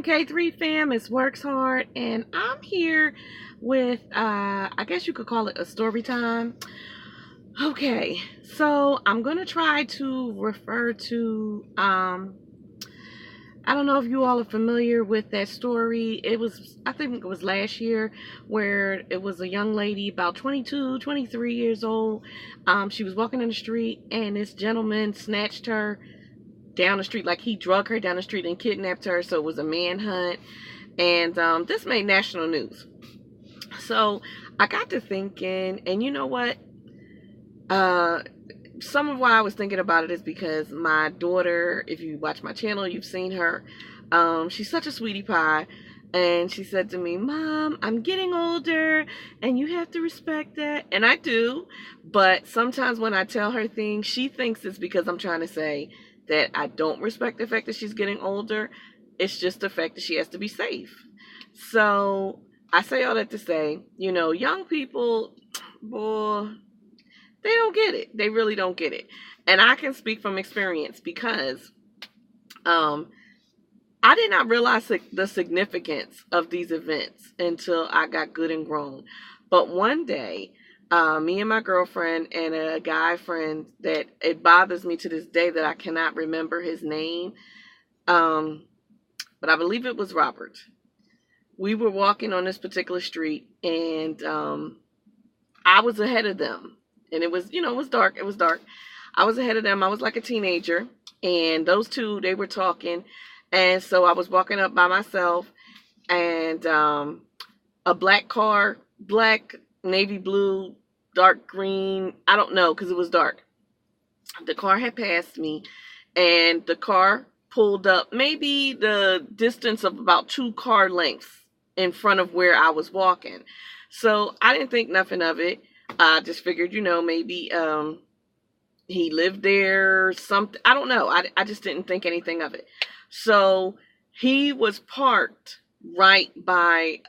fam, K3 fam, it's Works Hard, and I'm here with, I guess you could call it a story time. Okay, so I'm going to try to refer to, I don't know if you all are familiar with that story. I think it was last year, where it was a young lady about 22, 23 years old. She was walking in the street, and this gentleman snatched her down the street, like he drug her down the street and kidnapped her. So it was a manhunt, and this made national news. So I got to thinking, and you know what, some of why I was thinking about it is because my daughter, if you watch my channel, you've seen her. She's such a sweetie pie, and she said to me, "Mom, I'm getting older and you have to respect that." And I do, but sometimes when I tell her things, she thinks it's because I'm trying to say that I don't respect the fact that she's getting older. It's just the fact that she has to be safe. So I say all that to say, you know, young people, boy, they don't get it. They really don't get it. And I can speak from experience because I did not realize the significance of these events until I got good and grown. But one day, me and my girlfriend and a guy friend that it bothers me to this day that I cannot remember his name, but I believe it was Robert. We were walking on this particular street, and I was ahead of them, and it was, it was dark. It was dark. I was ahead of them. I was like a teenager, and those two, they were talking, and so I was walking up by myself, and a black car, black, navy blue, dark green, I don't know, because it was dark. The car had passed me, and the car pulled up maybe the distance of about 2 car lengths in front of where I was walking. So I didn't think nothing of it. I just figured, maybe he lived there or something. I don't know. I just didn't think anything of it. So he was parked right by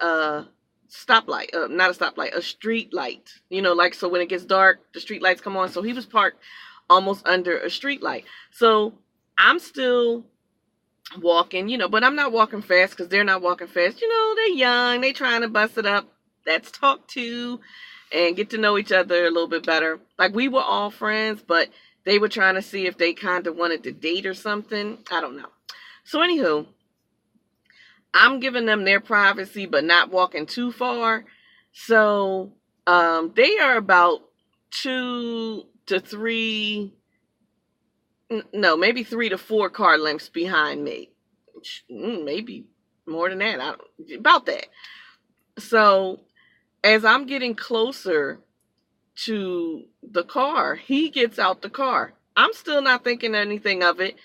stoplight, not a stoplight, a street light, so when it gets dark, the street lights come on. So he was parked almost under a street light. So I'm still walking, but I'm not walking fast because they're not walking fast. They're young, they trying to bust it up. Let's talk to and get to know each other a little bit better. Like, we were all friends, but they were trying to see if they kind of wanted to date or something. I don't know. So anywho, I'm giving them their privacy, but not walking too far. So they are about 2 to 3, no, maybe 3 to 4 car lengths behind me. Maybe more than that. About that. So as I'm getting closer to the car, he gets out the car. I'm still not thinking anything of it.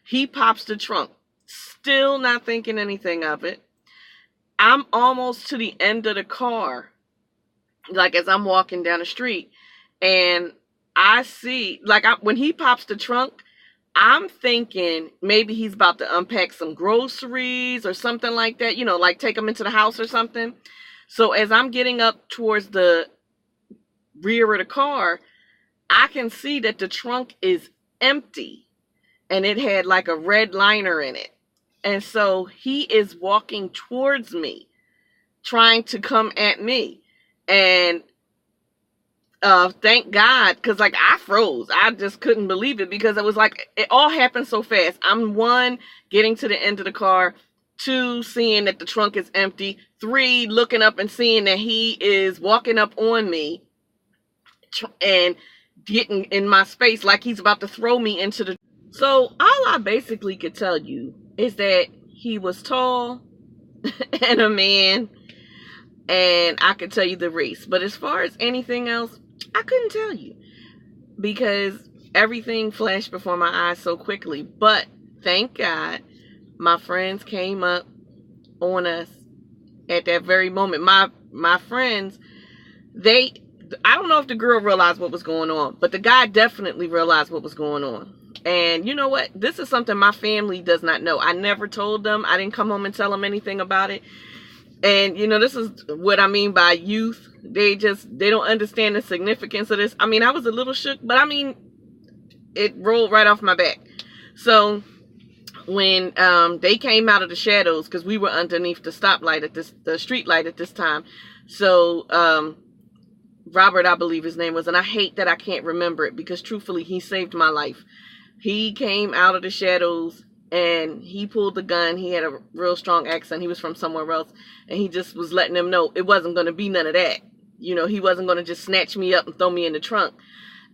He pops the trunk. Still not thinking anything of it. I'm almost to the end of the car, like as I'm walking down the street, and I see, when he pops the trunk, I'm thinking maybe he's about to unpack some groceries or something like that, like take them into the house or something. So as I'm getting up towards the rear of the car, I can see that the trunk is empty, and it had like a red liner in it. And so he is walking towards me, trying to come at me. And thank God, because I froze. I just couldn't believe it, because it was like it all happened so fast. I'm 1, getting to the end of the car, 2, seeing that the trunk is empty, 3, looking up and seeing that he is walking up on me and getting in my space like he's about to throw me into the... So all I basically could tell you is that he was tall and a man, and I could tell you the race. But as far as anything else, I couldn't tell you, because everything flashed before my eyes so quickly. But thank God my friends came up on us at that very moment. My friends, I don't know if the girl realized what was going on, but the guy definitely realized what was going on. And you know what? This is something my family does not know. I never told them. I didn't come home and tell them anything about it. And, this is what I mean by youth. They don't understand the significance of this. I mean, I was a little shook, but it rolled right off my back. So when they came out of the shadows, because we were underneath the stoplight at the street light at this time. So Robert, I believe his name was, and I hate that I can't remember it, because truthfully, he saved my life. He came out of the shadows and he pulled the gun. He had a real strong accent. He was from somewhere else, and he just was letting them know it wasn't going to be none of that. You know, he wasn't going to just snatch me up and throw me in the trunk.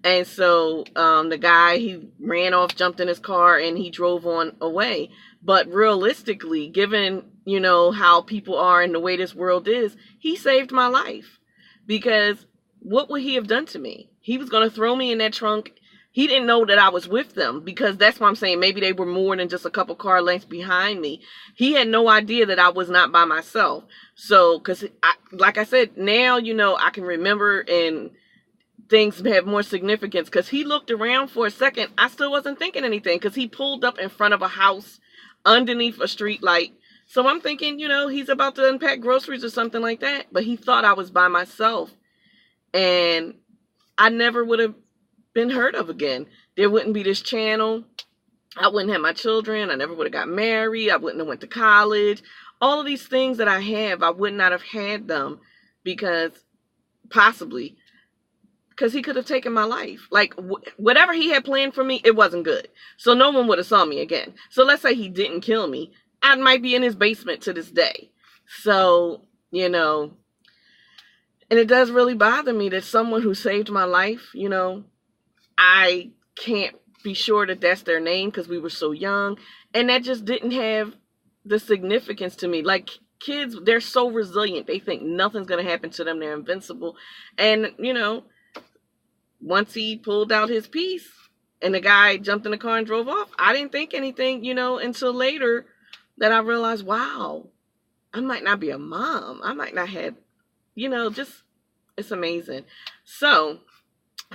And so the guy, he ran off, jumped in his car, and he drove on away. But realistically, given, you know, how people are and the way this world is, he saved my life. Because what would he have done to me? He was going to throw me in that trunk. He didn't know that I was with them, because that's what I'm saying. Maybe they were more than just a couple car lengths behind me. He had no idea that I was not by myself. So, because, like I said, now, you know, I can remember, and things have more significance, because he looked around for a second. I still wasn't thinking anything, because he pulled up in front of a house underneath a street light. So I'm thinking, you know, he's about to unpack groceries or something like that. But he thought I was by myself, and I never would have been heard of again. There wouldn't be this channel. I wouldn't have my children. I never would have got married. I wouldn't have went to college. All of these things that I have, I would not have had them, because possibly because he could have taken my life. Like, whatever he had planned for me, it wasn't good. So no one would have saw me again. So let's say he didn't kill me, I might be in his basement to this day. So, you know, and it does really bother me that someone who saved my life, you know, I can't be sure that that's their name, because we were so young, and that just didn't have the significance to me. Like, kids, they're so resilient. They think nothing's going to happen to them. They're invincible. And, you know, once he pulled out his piece and the guy jumped in the car and drove off, I didn't think anything, you know, until later that I realized, wow, I might not be a mom. I might not have, you know, just, it's amazing. So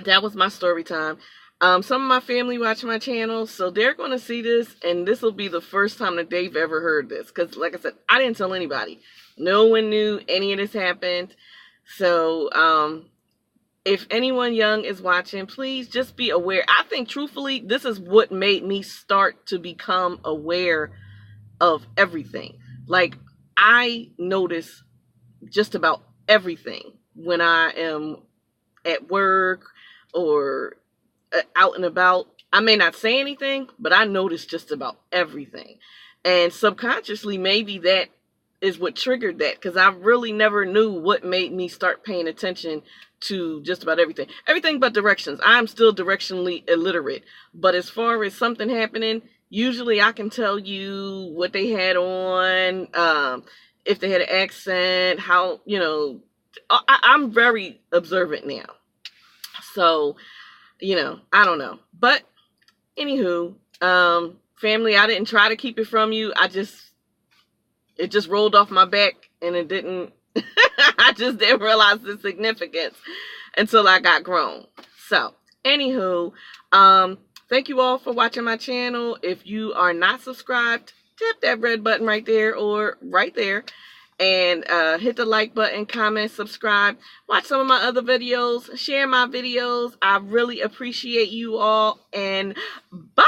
that was my story time. Some of my family watch my channel, so they're going to see this, and this will be the first time that they've ever heard this, because like I said, I didn't tell anybody. No one knew any of this happened. So if anyone young is watching, please just be aware. I think, truthfully, this is what made me start to become aware of everything. Like, I notice just about everything when I am at work or out and about. I may not say anything, but I notice just about everything. And subconsciously, maybe that is what triggered that, because I really never knew what made me start paying attention to just about everything. Everything but directions. I'm still directionally illiterate. But as far as something happening, usually I can tell you what they had on, if they had an accent, how, you know, I'm very observant now. So, you know, I don't know. But, anywho, family, I didn't try to keep it from you. It just rolled off my back, and it didn't, I just didn't realize the significance until I got grown. So, anywho, thank you all for watching my channel. If you are not subscribed, tap that red button right there or right there. And hit the like button, comment, subscribe. Watch some of my other videos. Share my videos. I really appreciate you all. And bye!